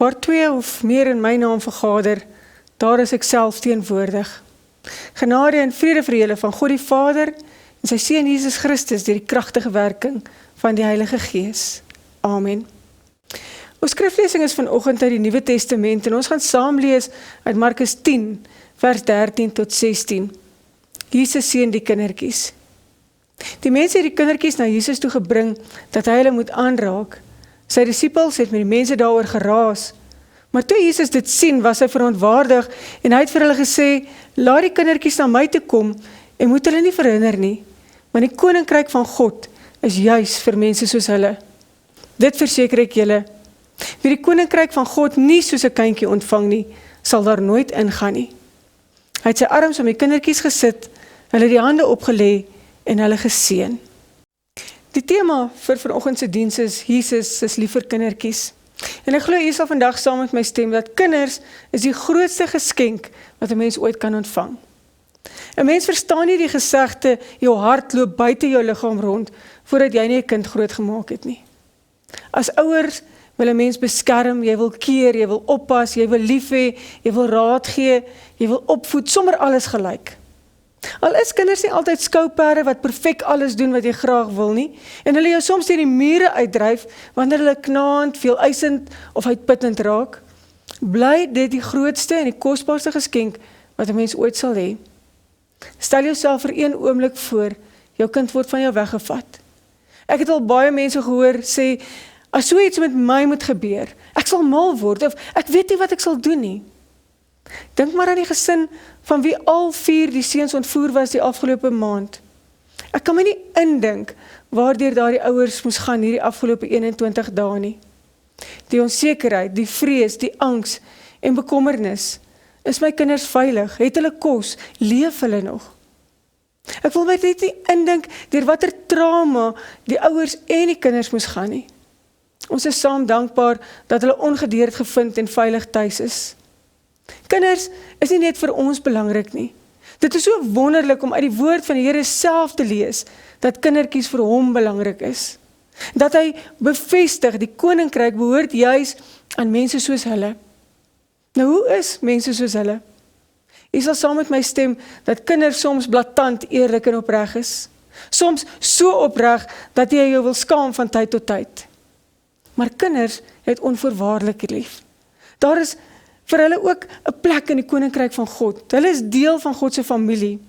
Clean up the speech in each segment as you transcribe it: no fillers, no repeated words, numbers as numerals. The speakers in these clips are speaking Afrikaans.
waar 2 of meer in my naam vergader, daar is ek self teenwoordig. Genade en vrede vir julle van God die Vader en sy Seun Jesus Christus deur die kragtige werking van die Heilige Gees. Amen. Ons skriflesing is vanoggend uit die Nuwe Testament en ons gaan saam lees uit Markus 10 vers 13 tot 16. Jesus seën die kindertjies. Die mense het die kindertjies na Jesus toe gebring dat hy hulle moet aanraak. Sy disippels het met die mense daaroor geraas. Maar toe Jesus dit sien, was hy verontwaardig en hy het vir hulle gesê, laat die kindertjies na my toe kom en moet hulle nie verhinder nie, want die koninkryk van God is juis vir mense soos hulle. Dit verseker ek julle, wie die koninkryk van God nie soos 'n kindjie ontvang nie, sal daar nooit ingaan nie. Hy het sy arms om die kindertjies gesit, hulle die hande opgelê en hulle geseën. Die tema vir vanoggend se diens is Jesus is lief vir kindertjies. En ek glo u sal vandag saam met my stem dat kinders is die grootste geskenk wat 'n mens ooit kan ontvang. 'n Mens verstaan nie die gesegde, jou hart loop buite jou liggaam rond, voordat jy nie 'n kind grootgemaak het nie. As ouers wil 'n mens beskerm, jy wil keer, jy wil oppas, jy wil lief hê, jy wil raad gee, jy wil opvoed, sommer alles gelyk. Al is kinders nie altyd skouperde wat perfek alles doen wat jy graag wil nie, en hulle jou soms teen die mure uitdryf, wanneer hulle knaand, veel eisend of uitputtend raak, bly dit die grootste en die kosbaarste geskenk wat 'n mens ooit sal hê. Stel jouself vir een oomblik voor, jou kind word van jou weggevat. Ek het al baie mense gehoor sê, as so iets met my moet gebeur, ek sal mal word, of ek weet nie wat ek sal doen nie. Dink maar aan die gesin van wie al 4 die seuns ontvoer was die afgelope maand. Ek kan my nie indink waardeur daardie ouers moes gaan hierdie afgelope 21 dae nie. Die onsekerheid, die vrees, die angs en bekommernis. Is my kinders veilig? Het hulle kos? Leef hulle nog? Ek wil my net nie indink deur watter trauma die ouers en die kinders moes gaan nie. Ons is saam dankbaar dat hulle ongedeerd gevind en veilig tuis is. Kinders is nie net vir ons belangrik nie. Dit is so wonderlik om uit die woord van die Here self te lees, dat kindertjies vir hom belangrik is. Dat hy bevestig, die koninkryk behoort juis aan mense soos hulle. Nou hoe is mense soos hulle? Jy sal saam met my stem, dat kinders soms blaatant eerlik en opreg is. Soms so opreg, dat jy jou wil skaam van tyd tot tyd. Maar kinders het onvoorwaardelik lief. Daar is vir hulle ook 'n plek in die koninkryk van God. Hulle is deel van God se familie.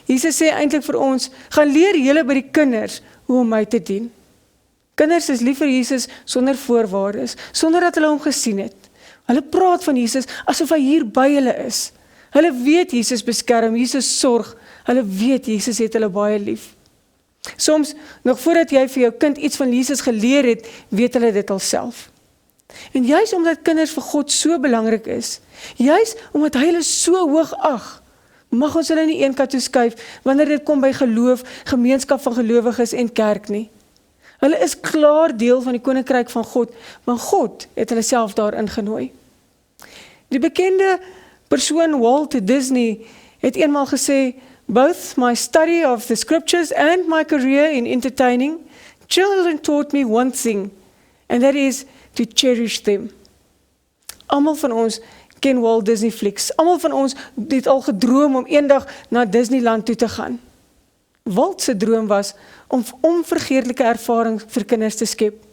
Jesus sê eintlik vir ons, gaan leer julle by die kinders hoe om my te dien. Kinders is lief vir Jesus sonder voorwaardes, sonder dat hulle hom gesien het. Hulle praat van Jesus asof hy hier by hulle is. Hulle weet Jesus beskerm, Jesus sorg. Hulle weet Jesus het hulle baie lief. Soms, nog voordat jy vir jou kind iets van Jesus geleer het, weet hulle dit al self. En juis omdat kinders vir God so belangrik is, juis omdat hy hulle so hoog ag, mag ons hulle nie een kant toe skuif, wanneer dit kom by geloof, gemeenskap van gelowiges en kerk nie. Hulle is klaar deel van die koninkryk van God, want God het hulle self daarin genooi. Die bekende persoon Walt Disney het eenmaal gesê, both my study of the scriptures and my career in entertaining, children taught me one thing, and that is to cherish them. Almal van ons ken Walt Disney flieks. Almal van ons het al gedroom om eendag na Disneyland toe te gaan. Walt se droom was om onvergeetlike ervaring vir kinders te skep.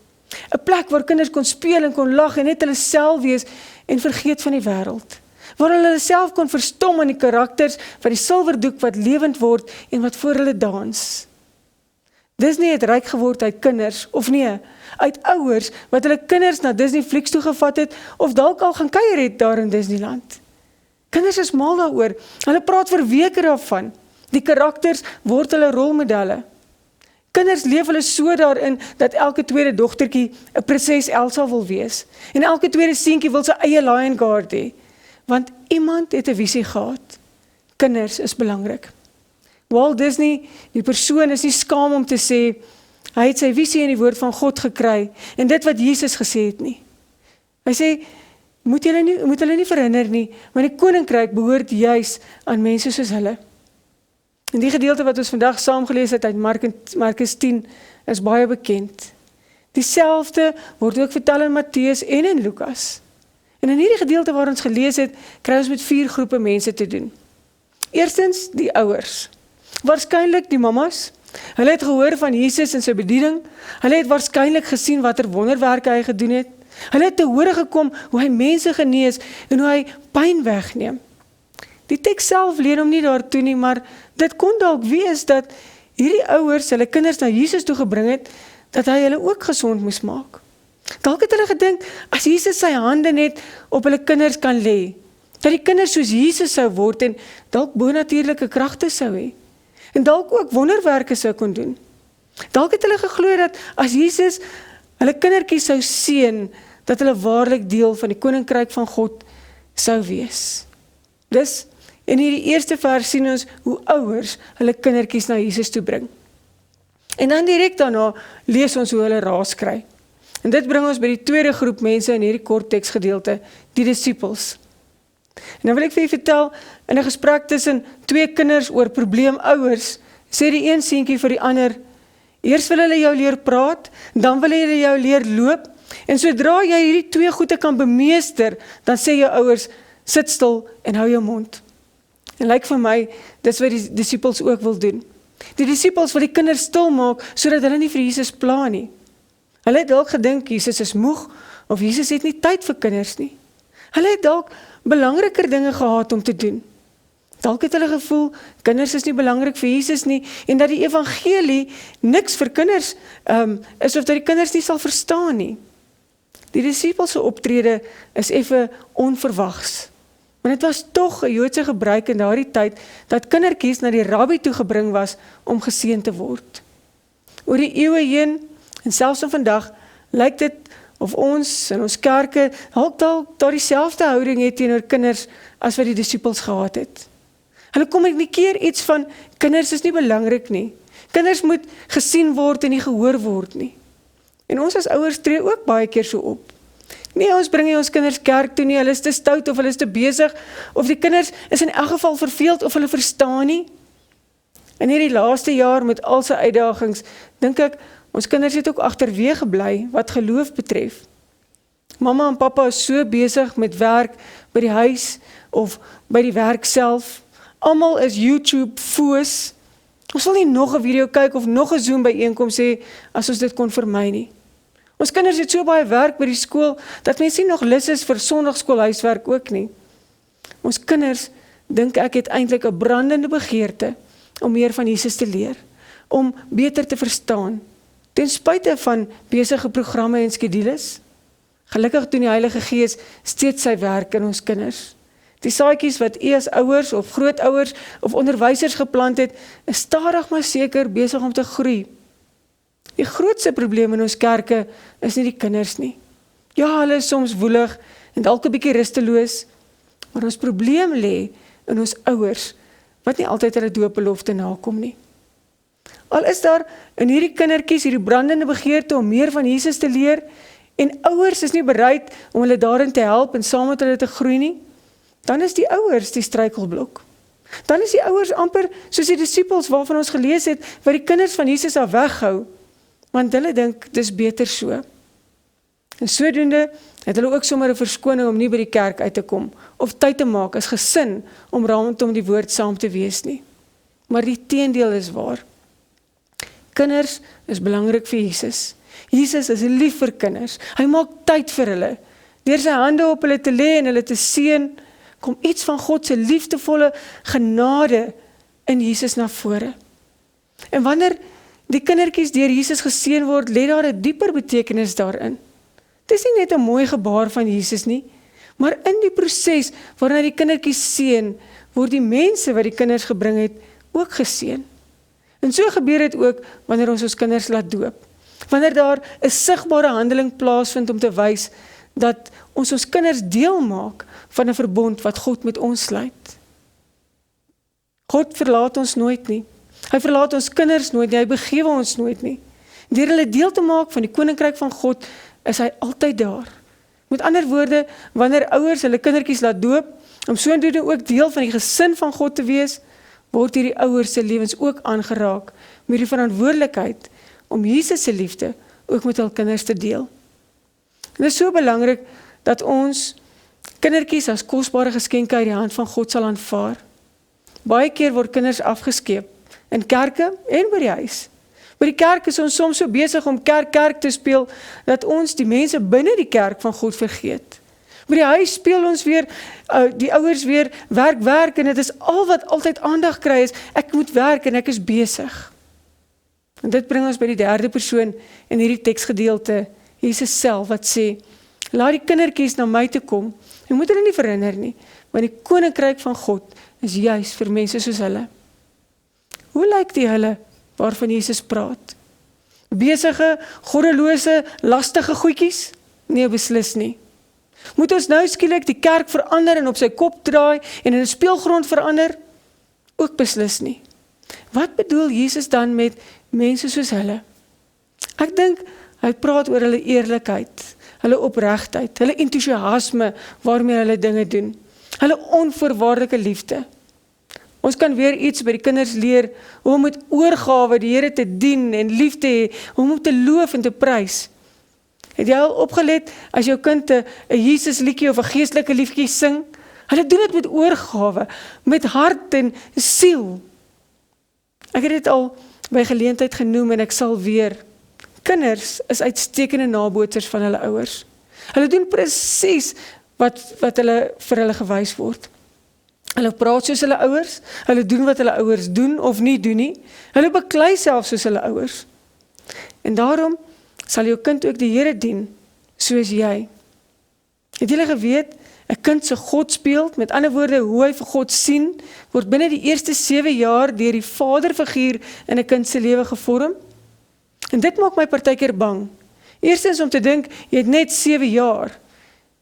'n Plek waar kinders kon speel en kon lag en net hulle self wees en vergeet van die wêreld. Waar hulle self kon verstom aan die karakters van die silwerdoek wat lewend word en wat voor hulle dans. Disney het ryk geword uit kinders, of nee, uit ouers wat hulle kinders na Disney flieks toe gevat het, of dalk al gaan kuier het daar in Disneyland. Kinders is mal daaroor, hulle praat vir weke daarvan. Die karakters word hulle rolmodelle. Kinders leef hulle so daarin, dat elke tweede dogtertjie 'n prinses Elsa wil wees, en elke tweede seentjie wil sy eie Lion Guard hê, want iemand het 'n visie gehad. Kinders is belangrik. Walt Disney, die persoon, is nie skaam om te sê, hy het sy visie in die woord van God gekry, en dit wat Jesus gesê het nie. Hy sê, moet hulle nie verhinder nie, want die koninkryk behoort juis aan mense soos hulle. En die gedeelte wat ons vandag saam gelees het uit Markus 10, is baie bekend. Dieselfde word ook vertel in Matteus en in Lukas. En in hierdie gedeelte waar ons gelees het, kry ons met 4 groepe mense te doen. Eerstens die ouers. Waarskynlik die mammas. Hulle het gehoor van Jesus en sy bediening. Hulle het waarskynlik gesien watter wonderwerke hy gedoen het. Hulle het te hore gekom hoe hy mense genees en hoe hy pyn wegneem. Die teks self leer hom nie daartoe nie, maar dit kon dalk wees dat hierdie ouers hulle kinders na Jesus toe gebring het, dat hy hulle ook gesond moes maak. Dalk het hulle gedink, as Jesus sy hande net op hulle kinders kan lê, dat die kinders soos Jesus sou word en dalk bonatuurlike kragte sou hê. En dalk ook wonderwerke sou kon doen. Dalk het hulle geglo dat as Jesus hulle kindertjies sou seën, dat hulle waarlik deel van die koninkryk van God sou wees. Dus, in hierdie eerste vers sien ons hoe ouers hulle kindertjies na Jesus toe bring. En dan direk daarna lees ons hoe hulle raas kry. En dit bring ons by die tweede groep mense in hierdie kort teksgedeelte, die disippels. En dan wil ek vir julle vertel, in 'n gesprek tussen 2 kinders oor probleemouers, sê die een seentjie vir die ander, eers wil hulle jou leer praat, dan wil hulle jou leer loop, en sodra jy hierdie 2 goede kan bemeester, dan sê jou ouers, sit stil en hou jou mond. En lyk vir my, dis wat die disippels ook wil doen. Die disippels wil die kinders stil maak, sodat hulle nie vir Jesus pla nie. Hulle het dalk gedink, Jesus is moeg, of Jesus het nie tyd vir kinders nie. Hulle het dalk belangriker dinge gehad om te doen. Dalk het hulle gevoel, kinders is nie belangrik vir Jesus nie, en dat die evangelie niks vir kinders is, of dat die kinders nie sal verstaan nie. Die disippelse optrede is effe onverwags. Maar dit was tog 'n Joodse gebruik in daardie tyd, dat kindertjies na die rabbi toe gebring was, om geseën te word. Oor die eeue heen, en selfs van vandag, lyk dit of ons in ons kerke dalk daar dieselfde houding het teenoor kinders as wat die disippels gehad het. Hulle kommunikeer iets van, kinders is nie belangrik nie. Kinders moet gesien word en nie gehoor word nie. En ons as ouers tree ook baie keer so op. Nee, ons bring nie ons kinders kerk toe nie, hulle is te stout of hulle is te besig, of die kinders is in elk geval verveeld of hulle verstaan nie. In hierdie laaste jaar met al sy uitdagings, dink ek, ons kinders het ook agterweë gebly wat geloof betref. Mamma en pappa is so besig met werk by die huis of by die werk self. Almal is YouTube foos. Ons wil nie nog 'n video kyk of nog 'n Zoom byeenkoms hê as ons dit kon vermy nie. Ons kinders het so baie werk by die skool dat mens nie nog lus is vir sondagskoolhuiswerk ook nie. Ons kinders, dink ek, het eintlik 'n brandende begeerte om meer van Jesus te leer, om beter te verstaan, ten spyte van besige programme en skedules. Gelukkig doen die Heilige Gees steeds sy werk in ons kinders. Die saadjies wat u as ouers of grootouers of onderwysers geplant het, is stadig maar seker besig om te groei. Die grootste probleem in ons kerke is nie die kinders nie. Ja, hulle is soms woelig en dalk 'n bietjie rusteloos, maar ons probleem lê in ons ouers, wat nie altyd hulle doopbelofte nakom nie. Al is daar in hierdie kindertjies hierdie brandende begeerte om meer van Jesus te leer, en ouers is nie bereid om hulle daarin te help en saam met hulle te groei nie, dan is die ouers die struikelblok. Dan is die ouers amper soos die disippels waarvan ons gelees het, wat die kinders van Jesus af weghou, want hulle dink dis beter so. En sodoende het hulle ook sommer 'n verskoning om nie by die kerk uit te kom, of tyd te maak as gesin om rondom die woord saam te wees nie. Maar die teendeel is waar. Kinders is belangrik vir Jesus. Jesus is lief vir kinders. Hy maak tyd vir hulle. Deur sy hande op hulle te lê en hulle te seën, kom iets van God se liefdevolle genade in Jesus na vore. En wanneer die kindertjies deur Jesus geseën word, lê daar 'n dieper betekenis daarin. Dit is nie net 'n mooi gebaar van Jesus nie, maar in die proses waarin hy die kindertjies seën, word die mense wat die kinders gebring het ook geseën. En so gebeur dit ook wanneer ons kinders laat doop. Wanneer daar 'n sigbare handeling plaasvind om te wys dat ons kinders deel maak van 'n verbond wat God met ons sluit. God verlaat ons nooit nie. Hy verlaat ons kinders nooit nie, hy begewe ons nooit nie. Deur hulle deel te maak van die koninkryk van God, is hy altyd daar. Met ander woorde, wanneer ouers hulle kindertjies laat doop, om sodoende ook deel van die gesin van God te wees, word hierdie ouers se lewens ook aangeraak met die verantwoordelikheid om Jesus se liefde ook met hul kinders te deel. En dit is so belangrik dat ons kindertjies as kosbare geskenke uit die hand van God sal aanvaar. Baie keer word kinders afgeskeep, in kerke en by die huis. By die kerk is ons soms so besig om kerk te speel, dat ons die mense binne die kerk van God vergeet. By die huis speel ons weer, die ouers weer werk, en dit is al wat altyd aandag kry is, ek moet werk en ek is besig. En dit bring ons by die derde persoon in hierdie teksgedeelte, Jesus self wat sê, laat die kindertjies na my toe kom, jy moet hulle nie verhinder nie, want die koninkryk van God is juis vir mense soos hulle. Hoe lyk die hulle waarvan Jesus praat? Besige, goddelose, lastige goedjies? Nee, beslis nie. Moet ons nou skielik die kerk verander en op sy kop draai en in 'n speelgrond verander? Ook beslis nie. Wat bedoel Jesus dan met mense soos hulle? Ek dink hy praat oor hulle eerlikheid, hulle opregtheid, hulle entoesiasme waarmee hulle dinge doen, hulle onvoorwaardelike liefde. Ons kan weer iets by die kinders leer, hoe om met oorgawe die Here te dien en lief te hê, hoe om te loof en te prys. Het jy al opgelet, as jou kind 'n Jesus liedjie of 'n geestelike liedjie sing? Hulle doen dit met oorgawe, met hart en siel. Ek het dit al by geleentheid genoem en ek sal weer. Kinders is uitstekende nabootsers van hulle ouers. Hulle doen presies wat hulle vir hulle gewys word. Hulle praat soos hulle ouers, hulle doen wat hulle ouers doen of nie doen nie. Hulle beklei self soos hulle ouers. En daarom sal jou kind ook die Here dien, soos jy. Het julle geweet, 'n kind se godsbeeld, met ander woorde, hoe hy vir God sien, word binne die eerste 7 jaar deur die vaderfiguur in 'n kind se lewe gevorm? En dit maak my partykeer bang. Eerstens om te dink, jy het net 7 jaar.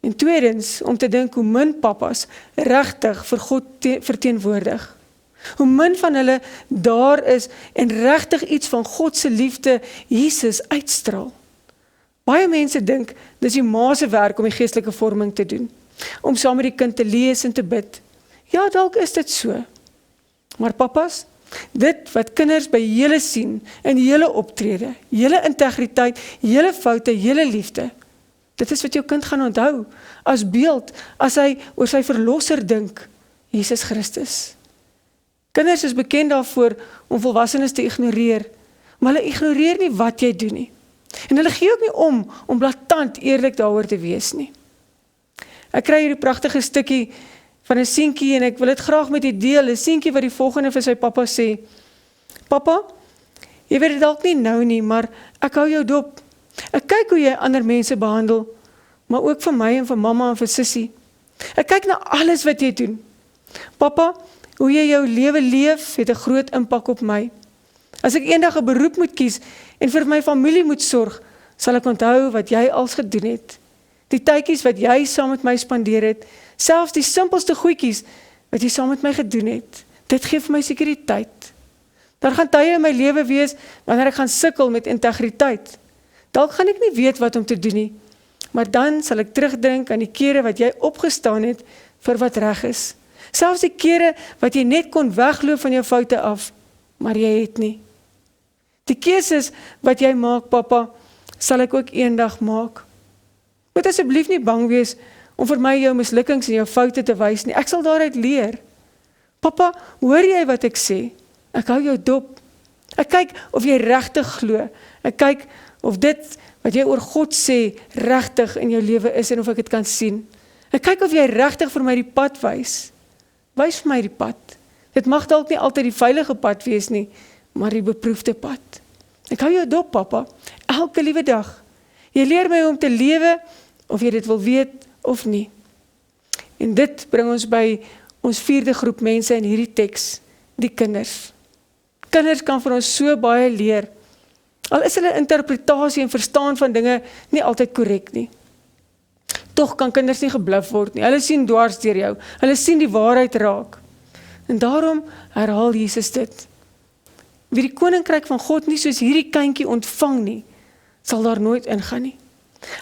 En tweedens, om te dink hoe min papas regtig vir God verteenwoordig. Hoe min van hulle daar is en regtig iets van God se liefde Jesus uitstraal. Baie mense dink, dis die ma se werk om die geestelike vorming te doen. Om saam met die kind te lees en te bid. Ja, dalk is dit so. Maar papas, dit wat kinders by julle sien, in julle optrede, julle integriteit, julle foute, julle liefde, dit is wat jou kind gaan onthou, as beeld, as hy oor sy verlosser dink, Jesus Christus. Kinders is bekend daarvoor om volwassenes te ignoreer, maar hulle ignoreer nie wat jy doen nie. En hulle gee ook nie om blaatant eerlik daaroor te wees nie. Ek kry hierdie pragtige stukkie van 'n seentjie en ek wil dit graag met u deel, 'n seentjie wat die volgende vir sy pappa sê, Pappa, jy weet dit dalk nie nou nie, maar ek hou jou dop. Ek kyk hoe jy ander mense behandel, maar ook vir my en vir mamma en vir sussie. Ek kyk na alles wat jy doen. Pappa, hoe jy jou lewe leef, het 'n groot impak op my. As ek eendag 'n beroep moet kies en vir my familie moet sorg, sal ek onthou wat jy als gedoen het. Die tydjies wat jy saam met my spandeer het, selfs die simpelste goedjies wat jy saam met my gedoen het. Dit gee vir my sekuriteit. Daar gaan tye in my lewe wees wanneer ek gaan sukkel met integriteit. Dalk gaan ek nie weet wat om te doen nie, maar dan sal ek terugdink aan die kere wat jy opgestaan het vir wat reg is. Selfs die kere wat jy net kon wegloop van jou foute af, maar jy het nie. Die keuses wat jy maak, Pappa, sal ek ook eendag maak. Moet asseblief nie bang wees om vir my jou mislukkings en jou foute te wys nie. Ek sal daaruit leer. Pappa, hoor jy wat ek sê? Ek hou jou dop. Ek kyk of jy regtig glo. Ek kyk of dit wat jy oor God sê regtig in jou lewe is en of ek dit kan sien. Ek kyk of jy regtig vir my die pad wys. Wys vir my die pad. Dit mag dalk nie altyd die veilige pad wees nie, maar die beproefde pad. Ek hou jou dop, Pappa, elke liewe dag. Jy leer my om te lewe, of jy dit wil weet of nie. En dit bring ons by ons 4de groep mense in hierdie teks, die kinders. Kinders kan vir ons so baie leer, al is hulle interpretasie en verstaan van dinge nie altyd korrek nie. Tog kan kinders nie gebluf word nie, hulle sien dwars deur jou, hulle sien die waarheid raak. En daarom herhaal Jesus dit. Wie die koninkryk van God nie soos hierdie kindjie ontvang nie, sal daar nooit ingaan nie.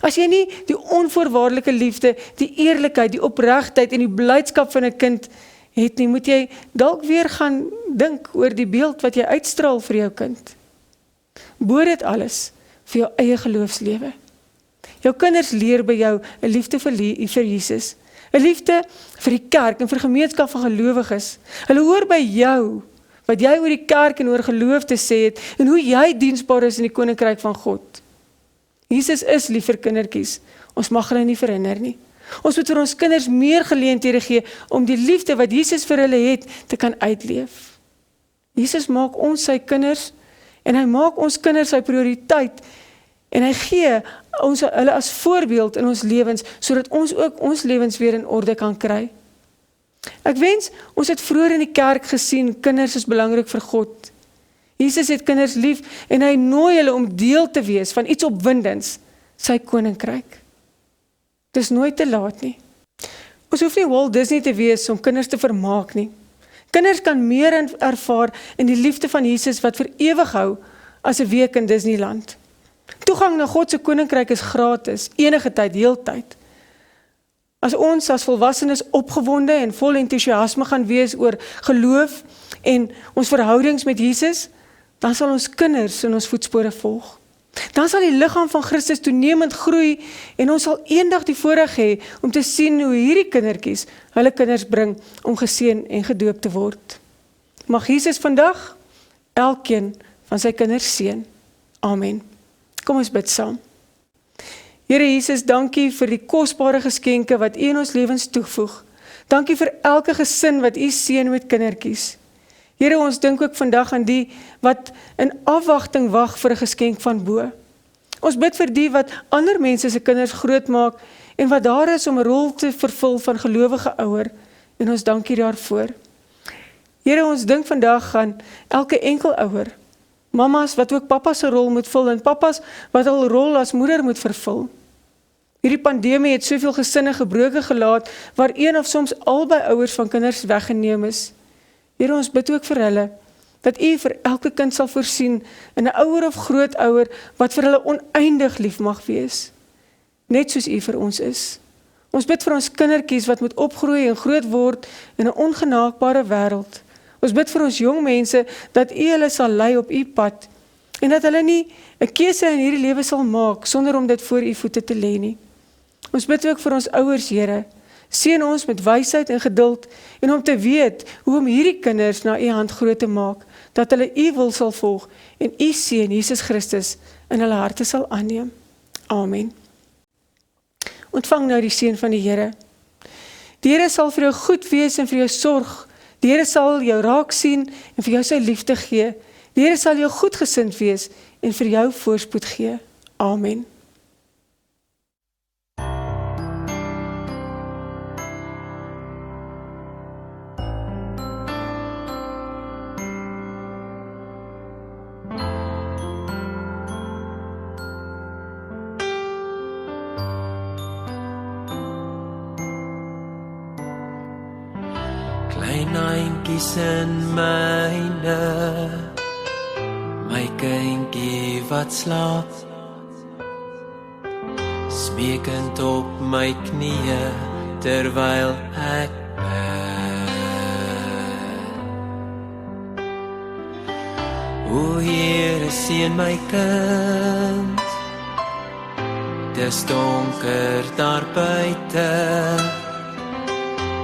As jy nie die onvoorwaardelike liefde, die eerlikheid, die opregtheid en die blydskap van 'n kind het nie, moet jy dalk weer gaan dink oor die beeld wat jy uitstraal vir jou kind. Bo dit alles vir jou eie geloofslewe. Jou kinders leer by jou 'n liefde vir Jesus, 'n liefde vir die kerk en vir die gemeenskap van gelowiges. Hulle hoor by jou, wat jy oor die kerk en oor geloof te sê het, en hoe jy diensbaar is in die koninkryk van God. Jesus is lief vir kindertjies, ons mag hulle nie verhinder nie. Ons moet vir ons kinders meer geleenthede gee, om die liefde wat Jesus vir hulle het, te kan uitleef. Jesus maak ons sy kinders, en hy maak ons kinders sy prioriteit, en hy gee hulle as voorbeeld in ons lewens, sodat ons ook ons lewens weer in orde kan kry. Ek wens, ons het vroeër in die kerk gesien, kinders is belangrik vir God. Jesus het kinders lief, en hy nooi hulle om deel te wees van iets opwindends, sy koninkryk. Dis nooit te laat nie. Ons hoef nie Walt Disney te wees om kinders te vermaak nie. Kinders kan meer ervaar in die liefde van Jesus wat vir ewig hou as 'n week in Disneyland. Toegang na God se koninkryk is gratis, enige tyd, heeltyd. As ons as volwassenes opgewonde en vol entoesiasme gaan wees oor geloof en ons verhoudings met Jesus, dan sal ons kinders in ons voetspore volg. Dan sal die liggaam van Christus toenemend groei en ons sal eendag die voorreg hê om te sien hoe hierdie kindertjies hulle kinders bring om geseën en gedoop te word. Mag Jesus vandag elkeen van sy kinders seën. Amen. Kom ons bid saam. Here Jesus, dankie vir die kosbare geskenke wat U in ons lewens toevoeg. Dankie vir elke gesin wat U seën met kindertjies. Here, ons dink ook vandag aan die wat in afwagting wag vir 'n geskenk van bo. Ons bid vir die wat ander mense se kinders grootmaak en wat daar is om 'n rol te vervul van gelowige ouer, en ons dankie daarvoor. Here, ons dink vandag aan elke enkel ouer, mamas wat ook pappa se rol moet vul en pappas wat hul rol as moeder moet vervul. Hierdie pandemie het soveel gesinne gebroke gelaat waar een of soms albei ouers van kinders weggeneem is. Here, ons bid ook vir hulle, dat U vir elke kind sal voorsien in 'n ouer of grootouer wat vir hulle oneindig lief mag wees, net soos U vir ons is. Ons bid vir ons kindertjies wat moet opgroei en groot word in 'n ongenaakbare wêreld. Ons bid vir ons jong mense dat U hulle sal lei op U pad en dat hulle nie 'n keuse in hierdie lewe sal maak sonder om dit voor U voete te lê nie. Ons bid ook vir ons ouers, Here. Seën ons met wysheid en geduld en om te weet hoe om hierdie kinders na U hand groot te maak, dat hulle U wil sal volg en U seën Jesus Christus in hulle harte sal aanneem. Amen. Ontvang nou die seën van die Here. Die Here sal vir jou goed wees en vir jou sorg. Die Here sal jou raak sien en vir jou sy liefde gee. Die Here sal jou goedgesind wees en vir jou voorspoed gee. Amen. Klein eindjies in myne, my kindjie wat slaap, smeekend op my knieë terwyl ek bid. O Here, seën my kind, dis donker daar buite,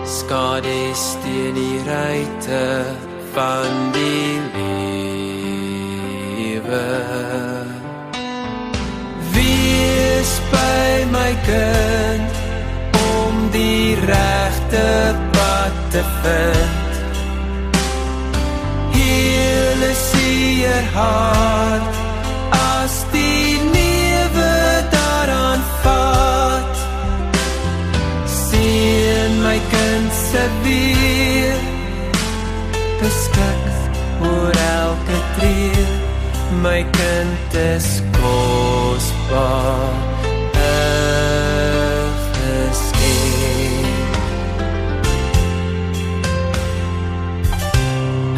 skade steen die ruite van die lewe. Wees by my kind om die regte pad te vind. Heel 'n seer hart as die newe daaraan vat. Seën my kind se weer, beskik oor elke tree. My kind is kosbaar, 'n geskenk.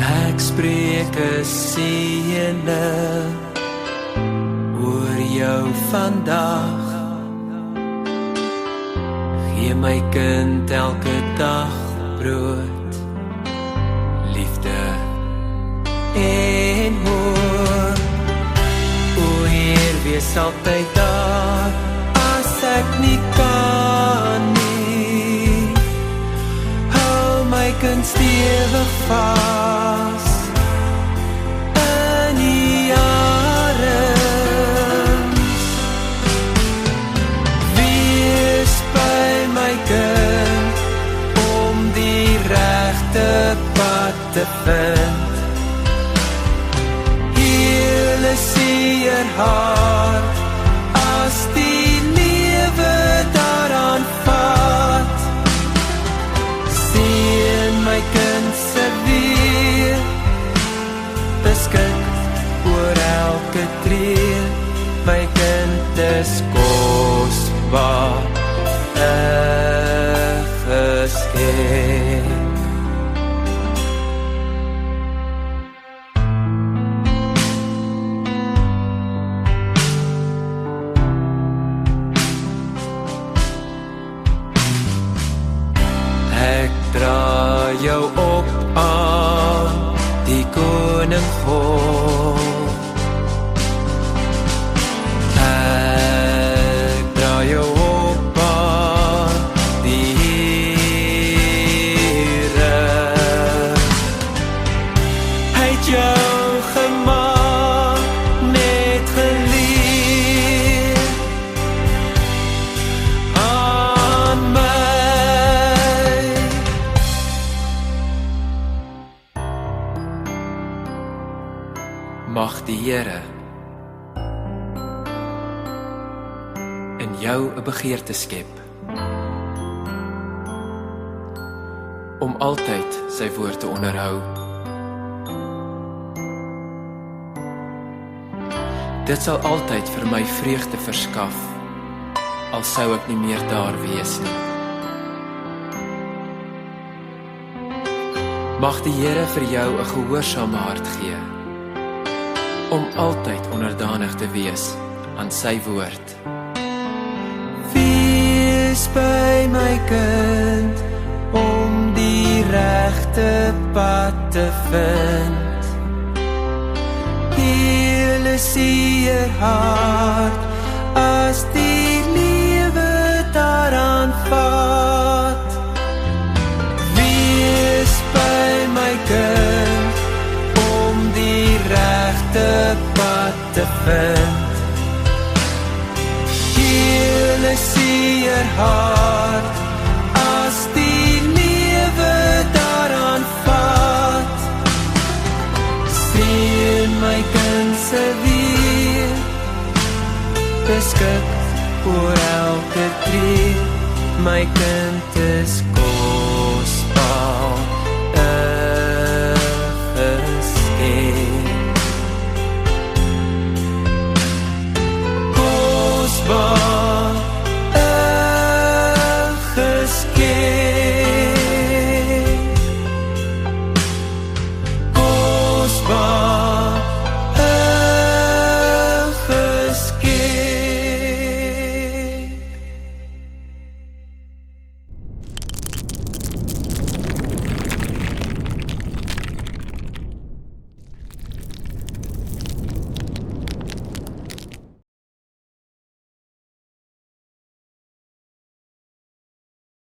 Ek spreek 'n seëne oor jou vandag. Gee my kind elke dag brood, liefde en hoop. O Heer, wees altyd daar as ek nie kan nie. kind stewig vas in die arms. Wees by my kind om die regte pad te vind. Heel 'n seer hart as die lewe daaraan vat. Sien my kind se weer, beskik oor elke tree. My kind is kosbaar, 'n geskenk. Ek dra jou op aan die koning God. Ek dra jou op aan die Here. Hy het jou gemaak net geleer aan my. Mag die Here in jou 'n begeerte skep om altyd sy woord te onderhou. Dit sal altyd vir my vreugde verskaf, al sou ek nie meer daar wees nie. Mag die Here vir jou 'n gehoorsame hart gee, om altyd onderdanig te wees aan sy woord. Wees by my kind, om die regte pad te vind. Heel 'n seer hart, as die lewe daaraan vat. Wees by my kind, om die regte pad te vind. Heel 'n seer hart, as die lewe daaraan vat. Sien my kind se weer, beskik oor elke tree. My kind is